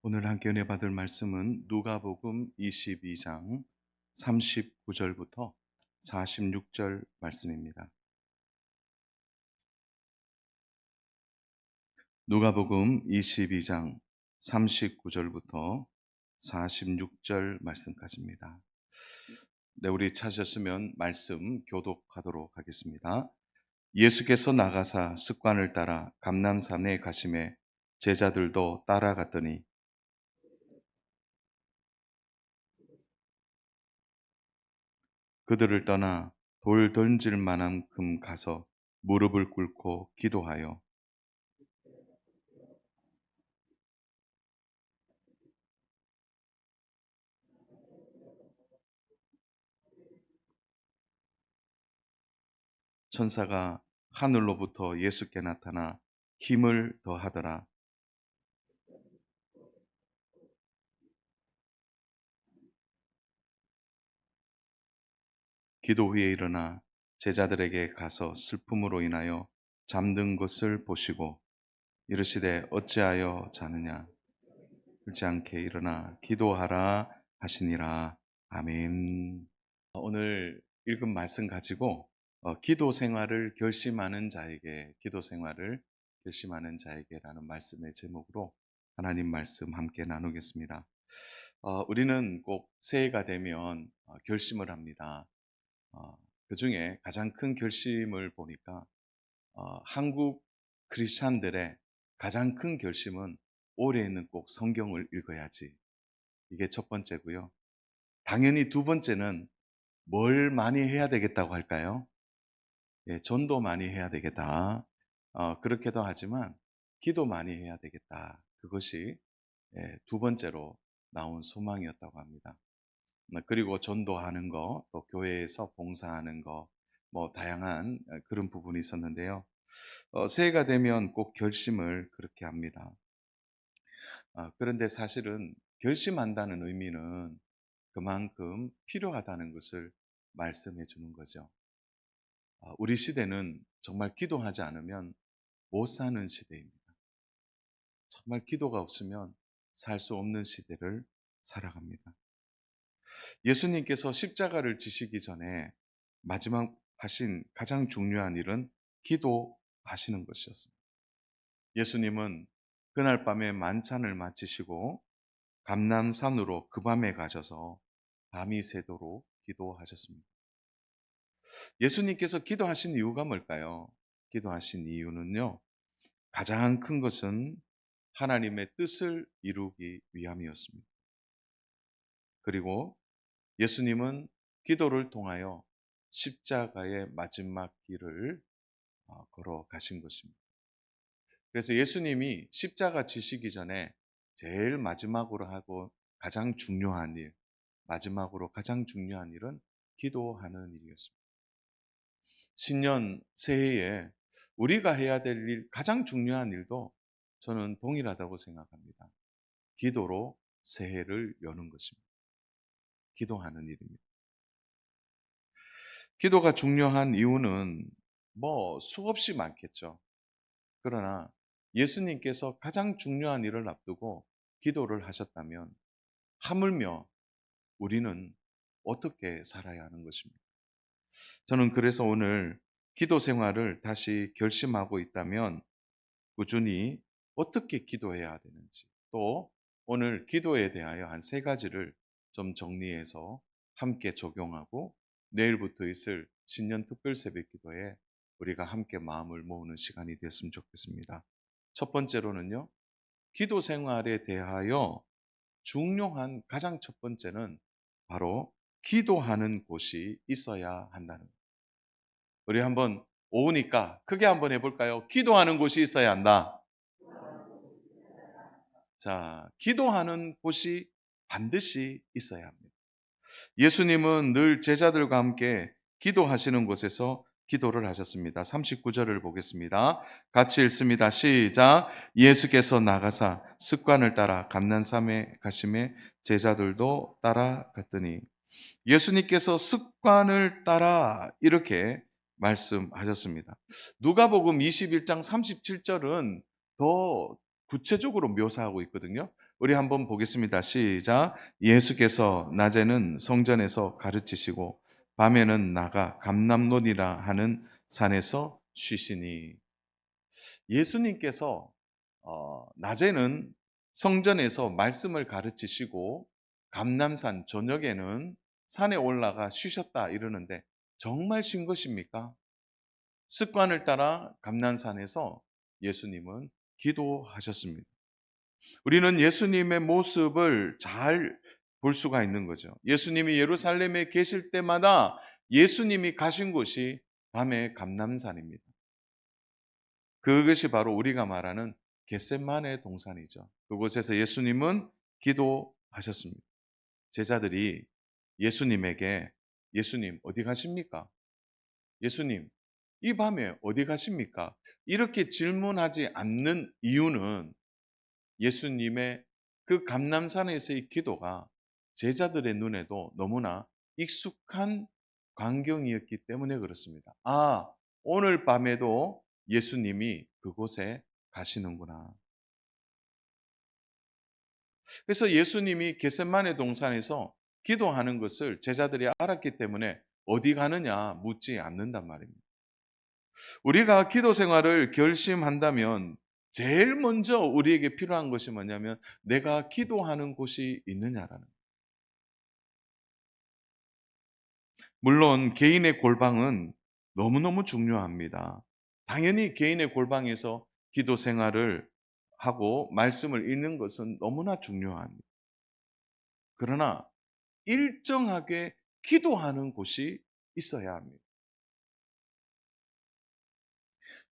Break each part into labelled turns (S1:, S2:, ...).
S1: 오늘 함께 은혜 받을 말씀은 누가복음 22장 39절부터 46절 말씀입니다. 누가복음 22장 39절부터 46절 말씀까지입니다. 네, 우리 찾으셨으면 말씀 교독하도록 하겠습니다. 예수께서 나가사 습관을 따라 감람산에 가심에 제자들도 따라갔더니 그들을 떠나 돌 던질 만한큼 가서 무릎을 꿇고 기도하여 천사가 하늘로부터 예수께 나타나 힘을 더하더라. 기도 후에 일어나 제자들에게 가서 슬픔으로 인하여 잠든 것을 보시고 이르시되 어찌하여 자느냐 울지 않게 일어나 기도하라 하시니라. 아멘. 오늘 읽은 말씀 가지고 기도 생활을 결심하는 자에게, 기도 생활을 결심하는 자에게라는 말씀의 제목으로 하나님 말씀 함께 나누겠습니다. 우리는 꼭 새해가 되면 결심을 합니다. 그 중에 가장 큰 결심을 보니까 한국 크리스찬들의 가장 큰 결심은 올해에는 꼭 성경을 읽어야지. 이게 첫 번째고요. 당연히 두 번째는 뭘 많이 해야 되겠다고 할까요? 예, 전도 많이 해야 되겠다. 그렇게도 하지만 기도 많이 해야 되겠다. 그것이 두 번째로 나온 소망이었다고 합니다. 그리고 전도하는 거, 또 교회에서 봉사하는 거, 뭐 다양한 그런 부분이 있었는데요. 새해가 되면 꼭 결심을 그렇게 합니다. 그런데 사실은 결심한다는 의미는 그만큼 필요하다는 것을 말씀해 주는 거죠. 우리 시대는 정말 기도하지 않으면 못 사는 시대입니다. 정말 기도가 없으면 살 수 없는 시대를 살아갑니다. 예수님께서 십자가를 지시기 전에 마지막 하신 가장 중요한 일은 기도하시는 것이었습니다. 예수님은 그날 밤에 만찬을 마치시고 감람산으로 그 밤에 가셔서 밤이 새도록 기도하셨습니다. 예수님께서 기도하신 이유가 뭘까요? 기도하신 이유는요, 가장 큰 것은 하나님의 뜻을 이루기 위함이었습니다. 그리고 예수님은 기도를 통하여 십자가의 마지막 길을 걸어가신 것입니다. 그래서 예수님이 십자가 지시기 전에 제일 마지막으로 하고 가장 중요한 일, 마지막으로 가장 중요한 일은 기도하는 일이었습니다. 신년 새해에 우리가 해야 될 일, 가장 중요한 일도 저는 동일하다고 생각합니다. 기도로 새해를 여는 것입니다. 기도하는 일입니다. 기도가 중요한 이유는 뭐 수없이 많겠죠. 그러나 예수님께서 가장 중요한 일을 앞두고 기도를 하셨다면 하물며 우리는 어떻게 살아야 하는 것입니까? 저는 그래서 오늘 기도 생활을 다시 결심하고 있다면 꾸준히 어떻게 기도해야 되는지, 또 오늘 기도에 대하여 한 세 가지를 좀 정리해서 함께 적용하고 내일부터 있을 신년 특별 새벽 기도에 우리가 함께 마음을 모으는 시간이 되었으면 좋겠습니다. 첫 번째로는요, 기도 생활에 대하여 중요한 가장 첫 번째는 바로 기도하는 곳이 있어야 한다는 것. 우리 한번 오니까 크게 한번 해볼까요? 기도하는 곳이 있어야 한다. 자, 기도하는 곳이 반드시 있어야 합니다. 예수님은 늘 제자들과 함께 기도하시는 곳에서 기도를 하셨습니다. 39절을 보겠습니다. 같이 읽습니다. 시작. 예수께서 나가사 습관을 따라 감난산에 가심에 제자들도 따라갔더니, 예수님께서 습관을 따라 이렇게 말씀하셨습니다. 누가복음 21장 37절은 더 구체적으로 묘사하고 있거든요. 우리 한번 보겠습니다. 시작. 예수께서 낮에는 성전에서 가르치시고 밤에는 나가 감람론이라 하는 산에서 쉬시니. 예수님께서 낮에는 성전에서 말씀을 가르치시고 감람산 저녁에는 산에 올라가 쉬셨다 이러는데 정말 쉰 것입니까? 습관을 따라 감람산에서 예수님은 기도하셨습니다. 우리는 예수님의 모습을 잘 볼 수가 있는 거죠. 예수님이 예루살렘에 계실 때마다 예수님이 가신 곳이 밤의 감람산입니다. 그것이 바로 우리가 말하는 겟세마네 동산이죠. 그곳에서 예수님은 기도하셨습니다. 제자들이 예수님에게 예수님 어디 가십니까? 예수님 이 밤에 어디 가십니까? 이렇게 질문하지 않는 이유는 예수님의 그 감람산에서의 기도가 제자들의 눈에도 너무나 익숙한 광경이었기 때문에 그렇습니다. 아, 오늘 밤에도 예수님이 그곳에 가시는구나. 그래서 예수님이 겟세마네 동산에서 기도하는 것을 제자들이 알았기 때문에 어디 가느냐 묻지 않는단 말입니다. 우리가 기도 생활을 결심한다면 제일 먼저 우리에게 필요한 것이 뭐냐면 내가 기도하는 곳이 있느냐라는 거예요. 물론 개인의 골방은 너무너무 중요합니다. 당연히 개인의 골방에서 기도 생활을 하고 말씀을 읽는 것은 너무나 중요합니다. 그러나 일정하게 기도하는 곳이 있어야 합니다.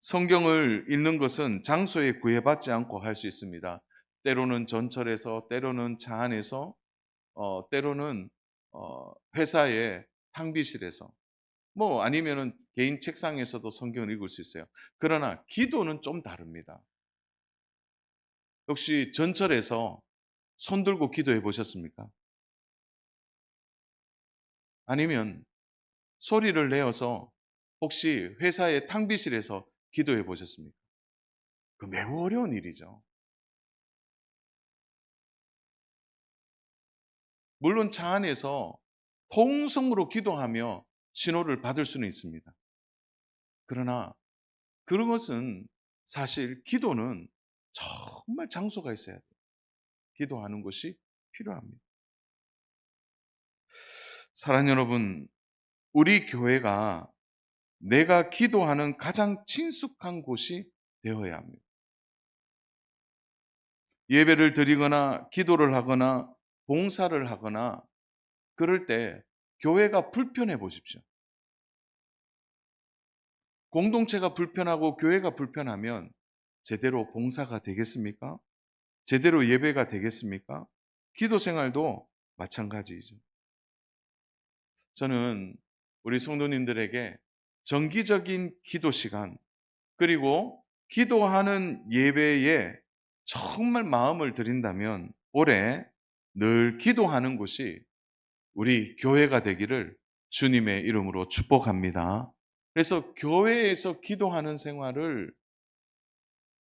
S1: 성경을 읽는 것은 장소에 구애받지 않고 할 수 있습니다. 때로는 전철에서, 때로는 차 안에서, 때로는 회사의 탕비실에서, 뭐 아니면은 개인 책상에서도 성경을 읽을 수 있어요. 그러나 기도는 좀 다릅니다. 혹시 전철에서 손 들고 기도해 보셨습니까? 아니면 소리를 내어서 혹시 회사의 탕비실에서 기도해 보셨습니까? 그 매우 어려운 일이죠. 물론 차 안에서 통성으로 기도하며 신호를 받을 수는 있습니다. 그러나 그런 것은 사실 기도는 정말 장소가 있어야 돼요. 기도하는 것이 필요합니다. 사랑하는 여러분, 우리 교회가 내가 기도하는 가장 친숙한 곳이 되어야 합니다. 예배를 드리거나 기도를 하거나 봉사를 하거나 그럴 때 교회가 불편해 보십시오. 공동체가 불편하고 교회가 불편하면 제대로 봉사가 되겠습니까? 제대로 예배가 되겠습니까? 기도 생활도 마찬가지이죠. 저는 우리 성도님들에게 정기적인 기도 시간, 그리고 기도하는 예배에 정말 마음을 들인다면 올해 늘 기도하는 곳이 우리 교회가 되기를 주님의 이름으로 축복합니다. 그래서 교회에서 기도하는 생활을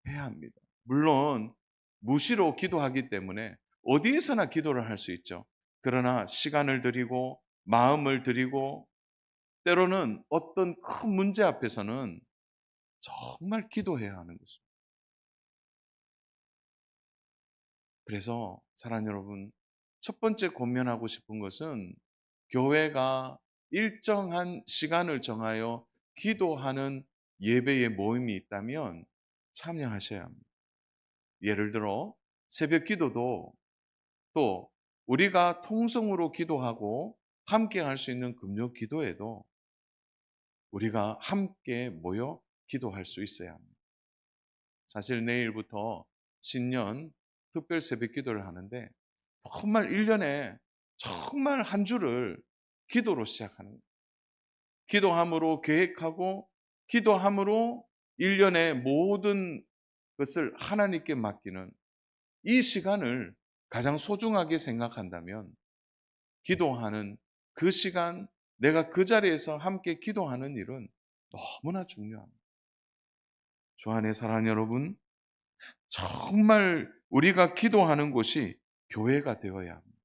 S1: 해야 합니다. 물론 무시로 기도하기 때문에 어디에서나 기도를 할 수 있죠. 그러나 시간을 드리고 마음을 드리고 때로는 어떤 큰 문제 앞에서는 정말 기도해야 하는 것입니다. 그래서 사랑하는 여러분, 첫 번째 권면하고 싶은 것은 교회가 일정한 시간을 정하여 기도하는 예배의 모임이 있다면 참여하셔야 합니다. 예를 들어 새벽 기도도 또 우리가 통성으로 기도하고 함께 할 수 있는 금요 기도에도 우리가 함께 모여 기도할 수 있어야 합니다. 사실 내일부터 신년 특별 새벽 기도를 하는데 정말 1년에 정말 한 주를 기도로 시작하는 거예요. 기도함으로 계획하고 기도함으로 1년의 모든 것을 하나님께 맡기는 이 시간을 가장 소중하게 생각한다면 기도하는 그 시간, 내가 그 자리에서 함께 기도하는 일은 너무나 중요합니다. 주 안의 사랑하는 여러분, 정말 우리가 기도하는 곳이 교회가 되어야 합니다.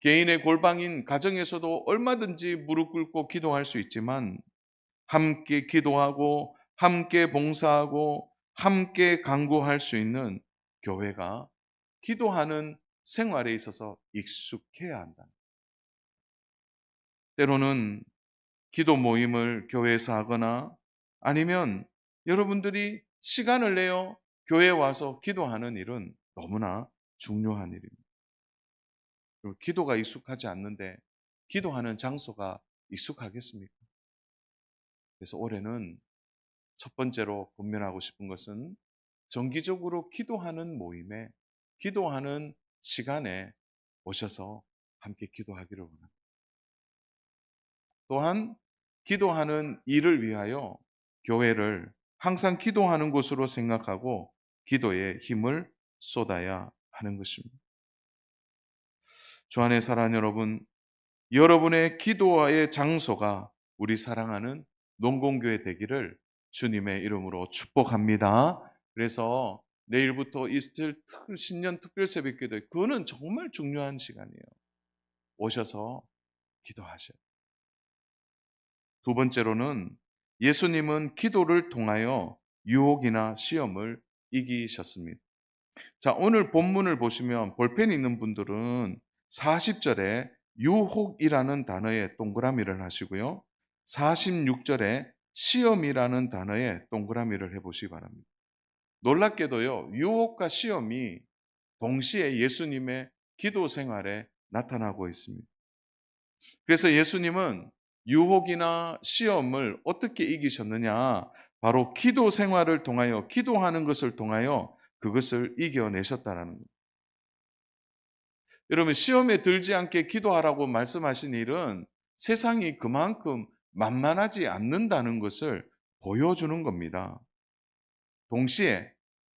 S1: 개인의 골방인 가정에서도 얼마든지 무릎 꿇고 기도할 수 있지만 함께 기도하고 함께 봉사하고 함께 간구할 수 있는 교회가 기도하는 생활에 있어서 익숙해야 한다. 때로는 기도 모임을 교회에서 하거나 아니면 여러분들이 시간을 내어 교회에 와서 기도하는 일은 너무나 중요한 일입니다. 그리고 기도가 익숙하지 않는데 기도하는 장소가 익숙하겠습니까? 그래서 올해는 첫 번째로 권면하고 싶은 것은 정기적으로 기도하는 모임에, 기도하는 시간에 오셔서 함께 기도하기를 원합니다. 또한 기도하는 일을 위하여 교회를 항상 기도하는 곳으로 생각하고 기도에 힘을 쏟아야 하는 것입니다. 주 안에 사랑하는 여러분, 여러분의 기도의 장소가 우리 사랑하는 농공교회 되기를 주님의 이름으로 축복합니다. 그래서 내일부터 이스터 신년 특별 새벽기도, 그거는 정말 중요한 시간이에요. 오셔서 기도하셔요. 두 번째로는 예수님은 기도를 통하여 유혹이나 시험을 이기셨습니다. 자, 오늘 본문을 보시면 볼펜 있는 분들은 40절에 유혹이라는 단어에 동그라미를 하시고요. 46절에 시험이라는 단어에 동그라미를 해보시기 바랍니다. 놀랍게도요, 유혹과 시험이 동시에 예수님의 기도 생활에 나타나고 있습니다. 그래서 예수님은 유혹이나 시험을 어떻게 이기셨느냐? 바로 기도 생활을 통하여, 기도하는 것을 통하여 그것을 이겨내셨다라는 겁니다. 여러분, 시험에 들지 않게 기도하라고 말씀하신 일은 세상이 그만큼 만만하지 않는다는 것을 보여주는 겁니다. 동시에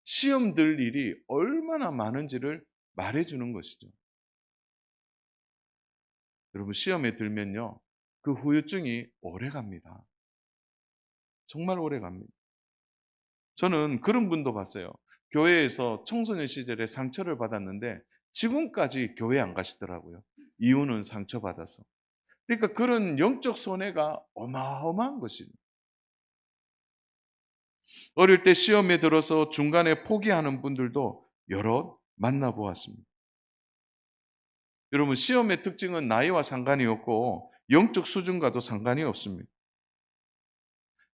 S1: 시험 들 일이 얼마나 많은지를 말해주는 것이죠. 여러분, 시험에 들면요, 그 후유증이 오래 갑니다. 정말 오래 갑니다. 저는 그런 분도 봤어요. 교회에서 청소년 시절에 상처를 받았는데 지금까지 교회 안 가시더라고요. 이유는 상처받아서. 그러니까 그런 영적 손해가 어마어마한 것이죠. 어릴 때 시험에 들어서 중간에 포기하는 분들도 여럿 만나보았습니다. 여러분, 시험의 특징은 나이와 상관이 없고 영적 수준과도 상관이 없습니다.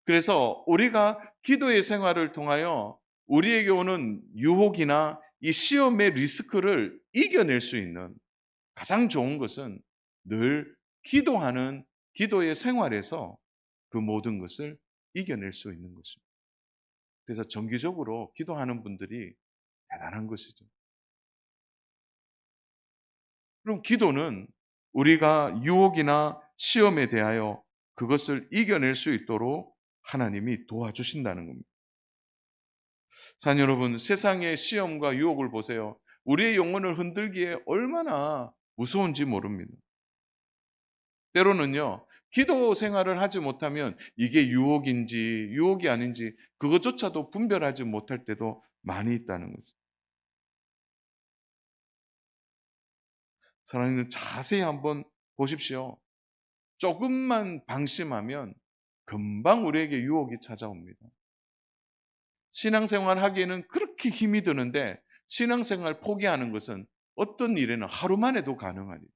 S1: 그래서 우리가 기도의 생활을 통하여 우리에게 오는 유혹이나 이 시험의 리스크를 이겨낼 수 있는 가장 좋은 것은 늘 기도하는 기도의 생활에서 그 모든 것을 이겨낼 수 있는 것입니다. 그래서 정기적으로 기도하는 분들이 대단한 것이죠. 그럼 기도는 우리가 유혹이나 시험에 대하여 그것을 이겨낼 수 있도록 하나님이 도와주신다는 겁니다. 사랑 여러분, 세상의 시험과 유혹을 보세요. 우리의 영혼을 흔들기에 얼마나 무서운지 모릅니다. 때로는요, 기도 생활을 하지 못하면 이게 유혹인지 유혹이 아닌지 그것조차도 분별하지 못할 때도 많이 있다는 거죠. 사랑하는, 자세히 한번 보십시오. 조금만 방심하면 금방 우리에게 유혹이 찾아옵니다. 신앙생활 하기에는 그렇게 힘이 드는데 신앙생활 포기하는 것은 어떤 일에는 하루 만에도 가능한 일.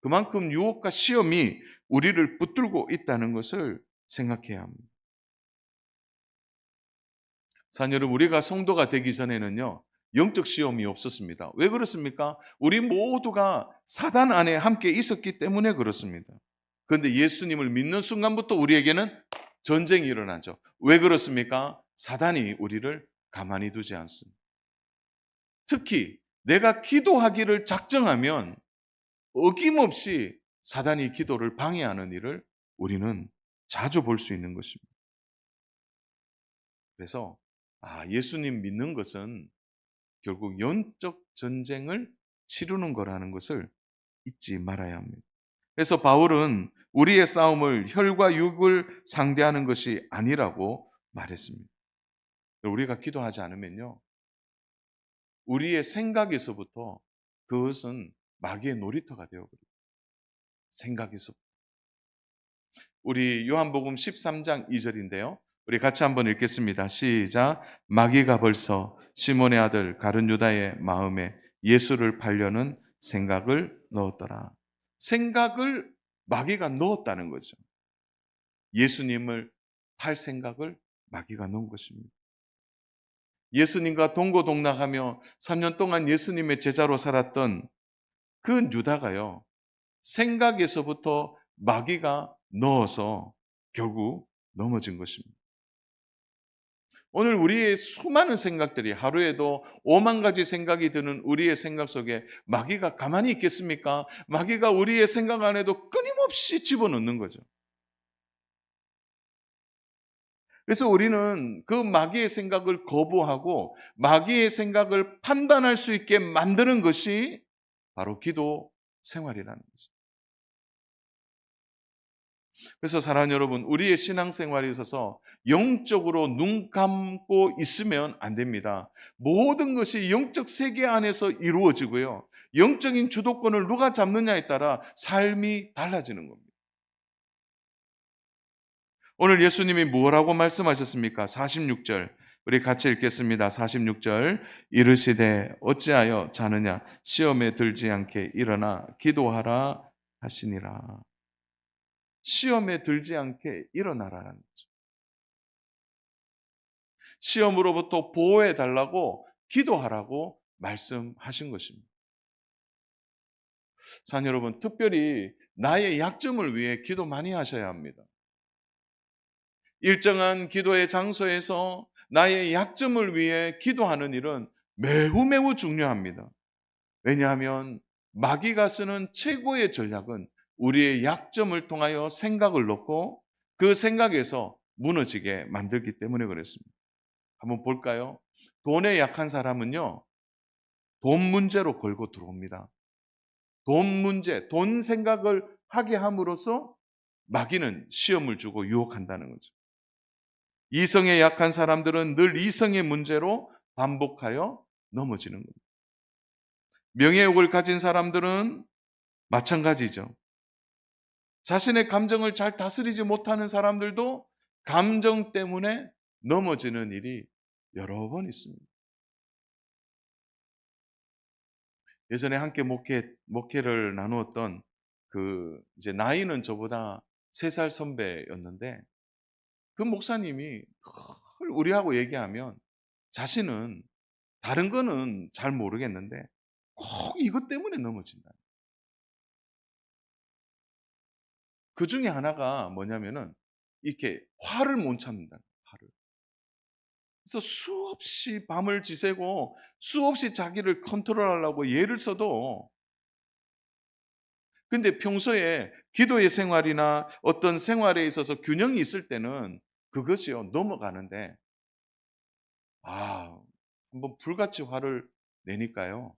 S1: 그만큼 유혹과 시험이 우리를 붙들고 있다는 것을 생각해야 합니다. 사랑 여러분, 우리가 성도가 되기 전에는요, 영적 시험이 없었습니다. 왜 그렇습니까? 우리 모두가 사단 안에 함께 있었기 때문에 그렇습니다. 그런데 예수님을 믿는 순간부터 우리에게는 전쟁이 일어나죠. 왜 그렇습니까? 사단이 우리를 가만히 두지 않습니다. 특히 내가 기도하기를 작정하면 어김없이 사단이 기도를 방해하는 일을 우리는 자주 볼 수 있는 것입니다. 그래서 예수님 믿는 것은 결국 영적 전쟁을 치르는 거라는 것을 잊지 말아야 합니다. 그래서 바울은 우리의 싸움을 혈과 육을 상대하는 것이 아니라고 말했습니다. 우리가 기도하지 않으면요, 우리의 생각에서부터 그것은 마귀의 놀이터가 되어버려요. 생각에서. 우리 요한복음 13장 2절인데요. 우리 같이 한번 읽겠습니다. 시작. 마귀가 벌써 시몬의 아들 가룟 유다의 마음에 예수를 팔려는 생각을 넣었더라. 생각을 마귀가 넣었다는 거죠. 예수님을 팔 생각을 마귀가 넣은 것입니다. 예수님과 동고동락하며 3년 동안 예수님의 제자로 살았던 그 유다가요, 생각에서부터 마귀가 넣어서 결국 넘어진 것입니다. 오늘 우리의 수많은 생각들이, 하루에도 5만 가지 생각이 드는 우리의 생각 속에 마귀가 가만히 있겠습니까? 마귀가 우리의 생각 안에도 끊임없이 집어넣는 거죠. 그래서 우리는 그 마귀의 생각을 거부하고 마귀의 생각을 판단할 수 있게 만드는 것이 바로 기도 생활이라는 것입니다. 그래서 사랑하는 여러분, 우리의 신앙생활에 있어서 영적으로 눈 감고 있으면 안 됩니다. 모든 것이 영적 세계 안에서 이루어지고요, 영적인 주도권을 누가 잡느냐에 따라 삶이 달라지는 겁니다. 오늘 예수님이 뭐라고 말씀하셨습니까? 46절 우리 같이 읽겠습니다. 46절 이르시되 어찌하여 자느냐 시험에 들지 않게 일어나 기도하라 하시니라. 시험에 들지 않게 일어나라는 거죠. 시험으로부터 보호해 달라고 기도하라고 말씀하신 것입니다. 사랑 여러분, 특별히 나의 약점을 위해 기도 많이 하셔야 합니다. 일정한 기도의 장소에서 나의 약점을 위해 기도하는 일은 매우 매우 중요합니다. 왜냐하면 마귀가 쓰는 최고의 전략은 우리의 약점을 통하여 생각을 놓고 그 생각에서 무너지게 만들기 때문에 그렇습니다. 한번 볼까요? 돈에 약한 사람은요, 돈 문제로 걸고 들어옵니다. 돈 문제, 돈 생각을 하게 함으로써 마귀는 시험을 주고 유혹한다는 거죠. 이성에 약한 사람들은 늘 이성의 문제로 반복하여 넘어지는 겁니다. 명예욕을 가진 사람들은 마찬가지죠. 자신의 감정을 잘 다스리지 못하는 사람들도 감정 때문에 넘어지는 일이 여러 번 있습니다. 예전에 함께 목회를 나누었던 이제 나이는 저보다 3살 선배였는데 그 목사님이 늘 우리하고 얘기하면 자신은 다른 거는 잘 모르겠는데 꼭 이것 때문에 넘어진다. 그 중에 하나가 뭐냐면은 이렇게 화를 못 참는다. 화를. 그래서 수없이 밤을 지새고 수없이 자기를 컨트롤하려고 애를 써도, 근데 평소에 기도의 생활이나 어떤 생활에 있어서 균형이 있을 때는 그것이요 넘어가는데, 한번 불같이 화를 내니까요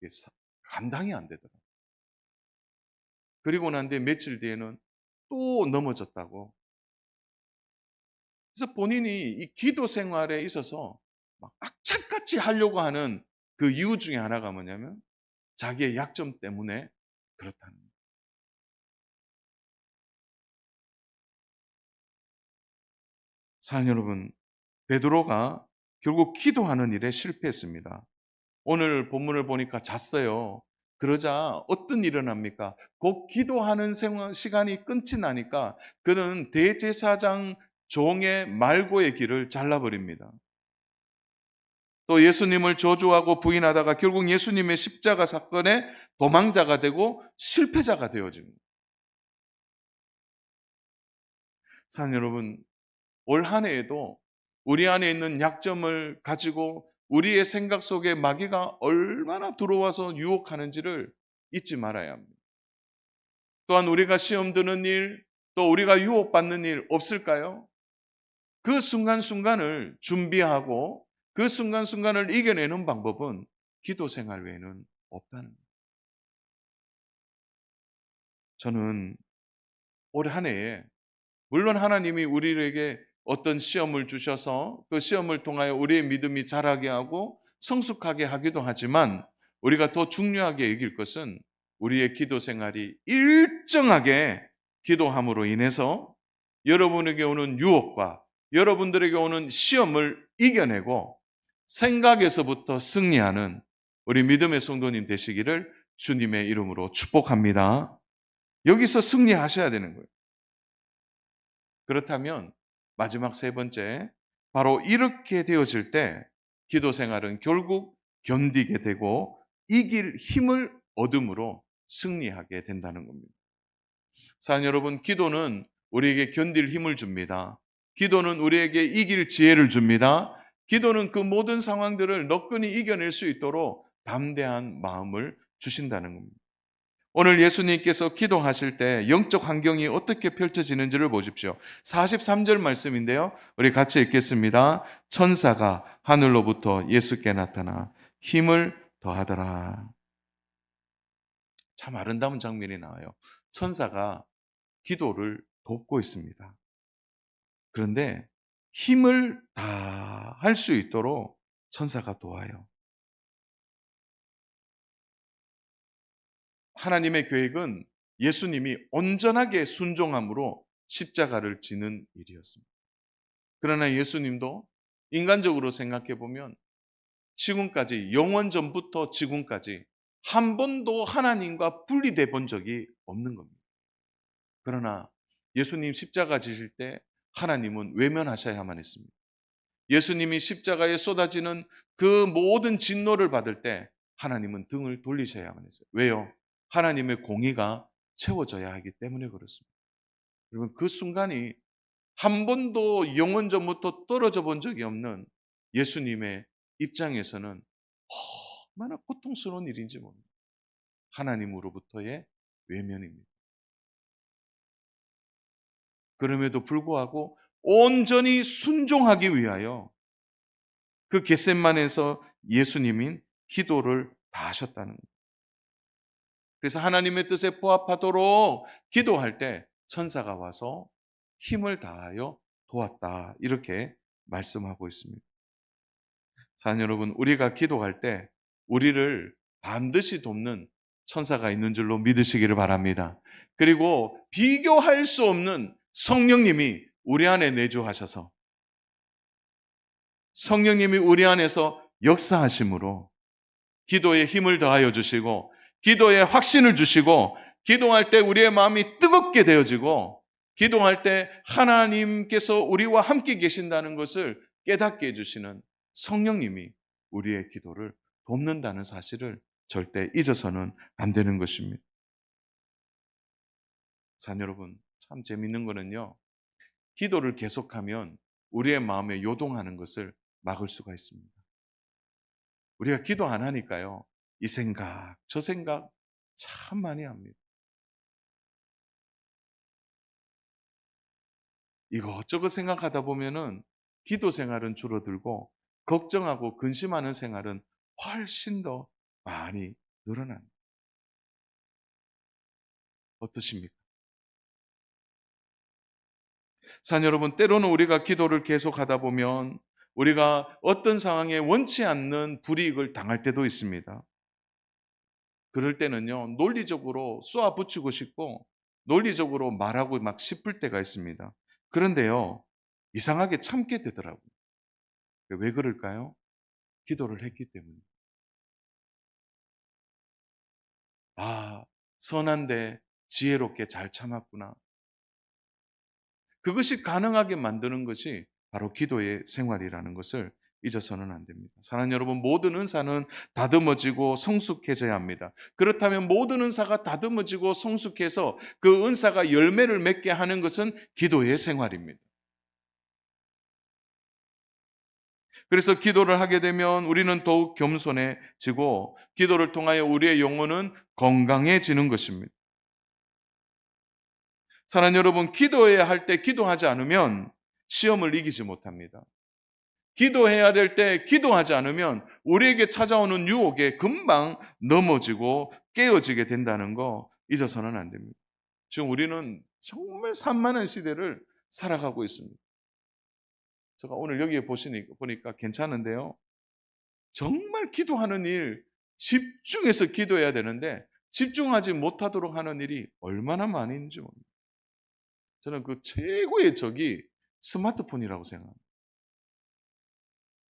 S1: 이게 감당이 안 되더라고요. 그리고 난 뒤에 며칠 뒤에는 또 넘어졌다고. 그래서 본인이 이 기도 생활에 있어서 막 악착같이 하려고 하는 그 이유 중에 하나가 뭐냐면 자기의 약점 때문에 그렇다는 거예요. 사랑하는 여러분, 베드로가 결국 기도하는 일에 실패했습니다. 오늘 본문을 보니까 잤어요. 그러자 어떤 일이 일어납니까? 곧 기도하는 시간이 끝이 나니까 그는 대제사장 종의 말고의 길을 잘라버립니다. 또 예수님을 저주하고 부인하다가 결국 예수님의 십자가 사건의 도망자가 되고 실패자가 되어집니다. 사랑하는 여러분, 올 한 해에도 우리 안에 있는 약점을 가지고 우리의 생각 속에 마귀가 얼마나 들어와서 유혹하는지를 잊지 말아야 합니다. 또한 우리가 시험 드는 일, 또 우리가 유혹받는 일 없을까요? 그 순간순간을 준비하고 그 순간순간을 이겨내는 방법은 기도 생활 외에는 없다는 거예요. 저는 올 한 해에 물론 하나님이 우리에게 어떤 시험을 주셔서 그 시험을 통하여 우리의 믿음이 자라게 하고 성숙하게 하기도 하지만, 우리가 더 중요하게 여길 것은 우리의 기도 생활이 일정하게 기도함으로 인해서 여러분에게 오는 유혹과 여러분들에게 오는 시험을 이겨내고 생각에서부터 승리하는 우리 믿음의 성도님 되시기를 주님의 이름으로 축복합니다. 여기서 승리하셔야 되는 거예요. 그렇다면 마지막 세 번째, 바로 이렇게 되어질 때 기도 생활은 결국 견디게 되고 이길 힘을 얻음으로 승리하게 된다는 겁니다. 사랑하는 여러분, 기도는 우리에게 견딜 힘을 줍니다. 기도는 우리에게 이길 지혜를 줍니다. 기도는 그 모든 상황들을 너끈히 이겨낼 수 있도록 담대한 마음을 주신다는 겁니다. 오늘 예수님께서 기도하실 때 영적 환경이 어떻게 펼쳐지는지를 보십시오. 43절 말씀인데요. 우리 같이 읽겠습니다. 천사가 하늘로부터 예수께 나타나 힘을 더하더라. 참 아름다운 장면이 나와요. 천사가 기도를 돕고 있습니다. 그런데 힘을 다 할 수 있도록 천사가 도와요. 하나님의 계획은 예수님이 온전하게 순종함으로 십자가를 지는 일이었습니다. 그러나 예수님도 인간적으로 생각해 보면 지금까지, 영원전부터 지금까지 한 번도 하나님과 분리돼 본 적이 없는 겁니다. 그러나 예수님 십자가 지실 때 하나님은 외면하셔야만 했습니다. 예수님이 십자가에 쏟아지는 그 모든 진노를 받을 때 하나님은 등을 돌리셔야만 했어요. 왜요? 하나님의 공의가 채워져야 하기 때문에 그렇습니다. 여러분, 그 순간이 한 번도 영원전부터 떨어져 본 적이 없는 예수님의 입장에서는 얼마나 고통스러운 일인지 모릅니다. 하나님으로부터의 외면입니다. 그럼에도 불구하고 온전히 순종하기 위하여 그 겟셋만에서 예수님인 기도를 다 하셨다는 거예요. 그래서 하나님의 뜻에 부합하도록 기도할 때 천사가 와서 힘을 다하여 도왔다, 이렇게 말씀하고 있습니다. 사랑하는 여러분, 우리가 기도할 때 우리를 반드시 돕는 천사가 있는 줄로 믿으시기를 바랍니다. 그리고 비교할 수 없는 성령님이 우리 안에 내주하셔서 성령님이 우리 안에서 역사하심으로 기도에 힘을 더하여 주시고 기도에 확신을 주시고 기도할 때 우리의 마음이 뜨겁게 되어지고 기도할 때 하나님께서 우리와 함께 계신다는 것을 깨닫게 해주시는 성령님이 우리의 기도를 돕는다는 사실을 절대 잊어서는 안 되는 것입니다. 자, 여러분, 참 재밌는 거는요, 기도를 계속하면 우리의 마음에 요동하는 것을 막을 수가 있습니다. 우리가 기도 안 하니까요, 이 생각, 저 생각 참 많이 합니다. 이것저것 생각하다 보면은 기도 생활은 줄어들고 걱정하고 근심하는 생활은 훨씬 더 많이 늘어납니다. 어떠십니까? 사랑하는 여러분, 때로는 우리가 기도를 계속하다 보면 우리가 어떤 상황에 원치 않는 불이익을 당할 때도 있습니다. 그럴 때는요, 논리적으로 쏘아붙이고 싶고 논리적으로 말하고 막 싶을 때가 있습니다. 그런데요, 이상하게 참게 되더라고요. 왜 그럴까요? 기도를 했기 때문에. 아, 선한데 지혜롭게 잘 참았구나. 그것이 가능하게 만드는 것이 바로 기도의 생활이라는 것을 잊어서는 안 됩니다. 사랑하는 여러분, 모든 은사는 다듬어지고 성숙해져야 합니다. 그렇다면 모든 은사가 다듬어지고 성숙해서 그 은사가 열매를 맺게 하는 것은 기도의 생활입니다. 그래서 기도를 하게 되면 우리는 더욱 겸손해지고 기도를 통하여 우리의 영혼은 건강해지는 것입니다. 사랑하는 여러분, 기도해야 할 때 기도하지 않으면 시험을 이기지 못합니다. 기도해야 될 때 기도하지 않으면 우리에게 찾아오는 유혹에 금방 넘어지고 깨어지게 된다는 거 잊어서는 안 됩니다. 지금 우리는 정말 산만한 시대를 살아가고 있습니다. 제가 오늘 여기에 보니까 괜찮은데요. 정말 기도하는 일, 집중해서 기도해야 되는데 집중하지 못하도록 하는 일이 얼마나 많이 있는지 모릅니다. 저는 그 최고의 적이 스마트폰이라고 생각합니다.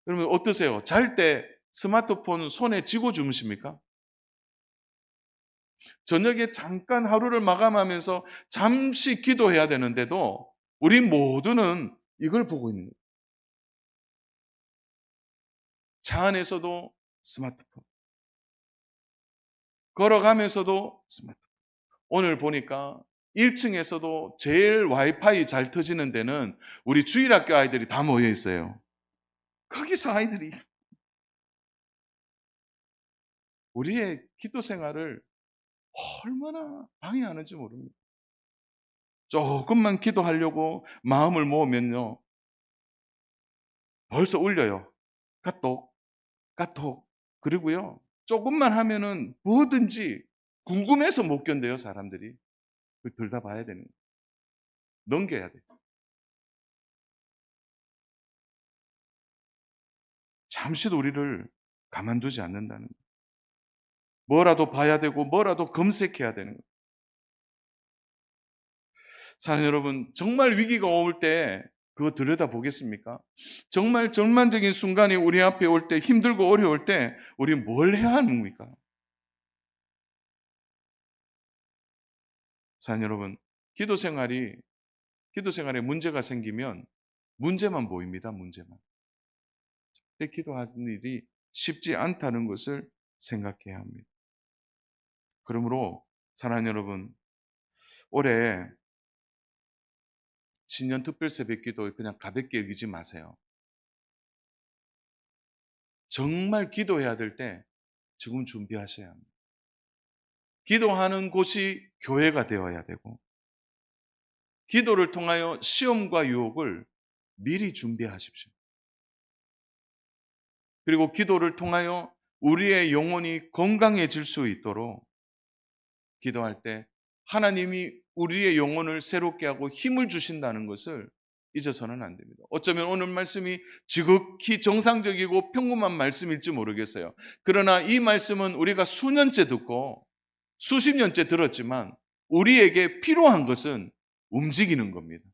S1: 그러면 어떠세요? 잘 때 스마트폰 손에 쥐고 주무십니까? 저녁에 잠깐 하루를 마감하면서 잠시 기도해야 되는데도 우리 모두는 이걸 보고 있는 거예요. 차 안에서도 스마트폰, 걸어가면서도 스마트폰. 오늘 보니까 1층에서도 제일 와이파이 잘 터지는 데는 우리 주일학교 아이들이 다 모여 있어요. 거기서 아이들이 우리의 기도 생활을 얼마나 방해하는지 모릅니다. 조금만 기도하려고 마음을 모으면요, 벌써 울려요. 카톡, 카톡. 그리고요, 조금만 하면은 뭐든지 궁금해서 못 견뎌요, 사람들이. 둘 다 봐야 되는 거예요. 넘겨야 돼요. 잠시도 우리를 가만두지 않는다는 거예요. 뭐라도 봐야 되고 뭐라도 검색해야 되는 거예요. 사랑하는 여러분, 정말 위기가 올 때 그거 들여다보겠습니까? 정말 절망적인 순간이 우리 앞에 올 때, 힘들고 어려울 때 우리 뭘 해야 합니까? 사랑하는 여러분, 기도 생활에 문제가 생기면 문제만 보입니다. 문제만. 기도하는 일이 쉽지 않다는 것을 생각해야 합니다. 그러므로 사랑하는 여러분, 올해 신년 특별 새벽기도 그냥 가볍게 여기지 마세요. 정말 기도해야 될 때 지금 준비하셔야 합니다. 기도하는 곳이 교회가 되어야 되고, 기도를 통하여 시험과 유혹을 미리 준비하십시오. 그리고 기도를 통하여 우리의 영혼이 건강해질 수 있도록 기도할 때 하나님이 우리의 영혼을 새롭게 하고 힘을 주신다는 것을 잊어서는 안 됩니다. 어쩌면 오늘 말씀이 지극히 정상적이고 평범한 말씀일지 모르겠어요. 그러나 이 말씀은 우리가 수년째 듣고 수십 년째 들었지만 우리에게 필요한 것은 움직이는 겁니다.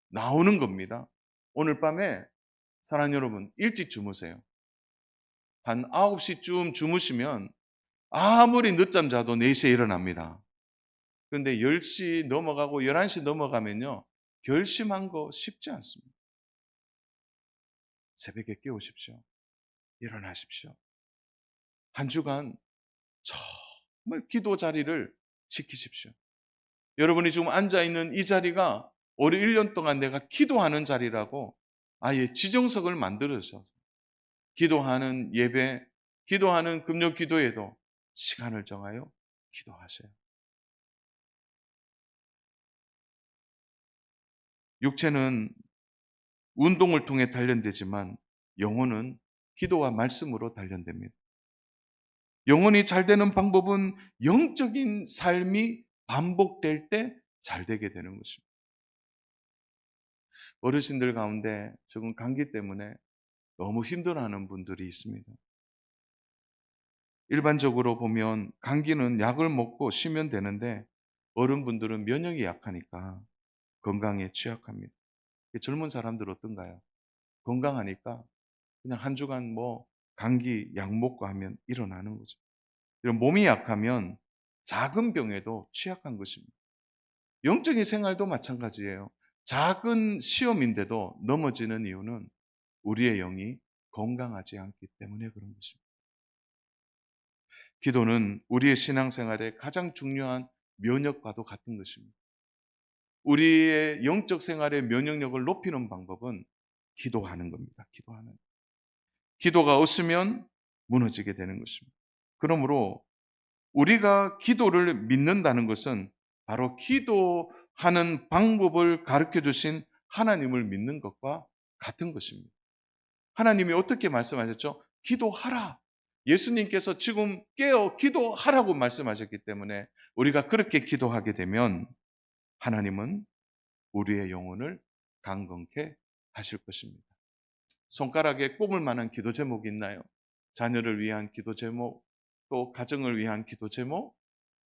S1: 나오는 겁니다. 오늘 밤에 사랑하는 여러분, 일찍 주무세요. 한 9시쯤 주무시면 아무리 늦잠 자도 4시에 일어납니다. 그런데 10시 넘어가고 11시 넘어가면요, 결심한 거 쉽지 않습니다. 새벽에 깨우십시오. 일어나십시오. 한 주간 정말 기도 자리를 지키십시오. 여러분이 지금 앉아있는 이 자리가 올해 1년 동안 내가 기도하는 자리라고 아예 지정석을 만들어서 기도하는 예배, 기도하는 금요 기도에도 시간을 정하여 기도하세요. 육체는 운동을 통해 단련되지만 영혼은 기도와 말씀으로 단련됩니다. 영혼이 잘 되는 방법은 영적인 삶이 반복될 때 잘 되게 되는 것입니다. 어르신들 가운데 지금 감기 때문에 너무 힘들어하는 분들이 있습니다. 일반적으로 보면 감기는 약을 먹고 쉬면 되는데 어른분들은 면역이 약하니까 건강에 취약합니다. 젊은 사람들 어떤가요? 건강하니까 그냥 한 주간 뭐 감기 약 먹고 하면 일어나는 거죠. 이런 몸이 약하면 작은 병에도 취약한 것입니다. 영적인 생활도 마찬가지예요. 작은 시험인데도 넘어지는 이유는 우리의 영이 건강하지 않기 때문에 그런 것입니다. 기도는 우리의 신앙생활의 가장 중요한 면역과도 같은 것입니다. 우리의 영적 생활의 면역력을 높이는 방법은 기도하는 겁니다. 기도가 없으면 무너지게 되는 것입니다. 그러므로 우리가 기도를 믿는다는 것은 바로 기도하는 방법을 가르쳐 주신 하나님을 믿는 것과 같은 것입니다. 하나님이 어떻게 말씀하셨죠? 기도하라. 예수님께서 지금 깨어 기도하라고 말씀하셨기 때문에 우리가 그렇게 기도하게 되면 하나님은 우리의 영혼을 강건케 하실 것입니다. 손가락에 꼽을 만한 기도 제목이 있나요? 자녀를 위한 기도 제목, 또 가정을 위한 기도 제목,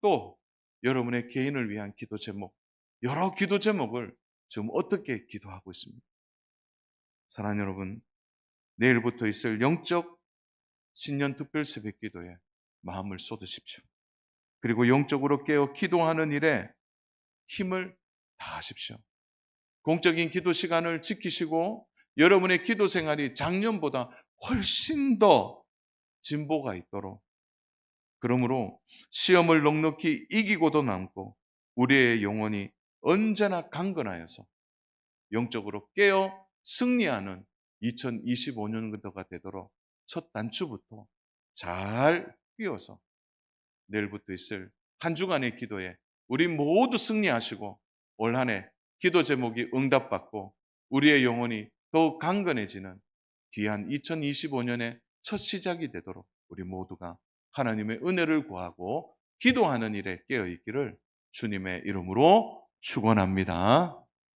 S1: 또 여러분의 개인을 위한 기도 제목, 여러 기도 제목을 지금 어떻게 기도하고 있습니까? 사랑하는 여러분, 내일부터 있을 영적 신년 특별 새벽 기도에 마음을 쏟으십시오. 그리고 영적으로 깨어 기도하는 일에 힘을 다하십시오. 공적인 기도 시간을 지키시고 여러분의 기도 생활이 작년보다 훨씬 더 진보가 있도록, 그러므로 시험을 넉넉히 이기고도 남고 우리의 영혼이 언제나 강건하여서 영적으로 깨어 승리하는 2025년도가 되도록 첫 단추부터 잘 끼워서 내일부터 있을 한 주간의 기도에 우리 모두 승리하시고 올 한 해 기도 제목이 응답받고 우리의 영혼이 더욱 강건해지는 귀한 2025년의 첫 시작이 되도록 우리 모두가 하나님의 은혜를 구하고 기도하는 일에 깨어 있기를 주님의 이름으로 축원합니다.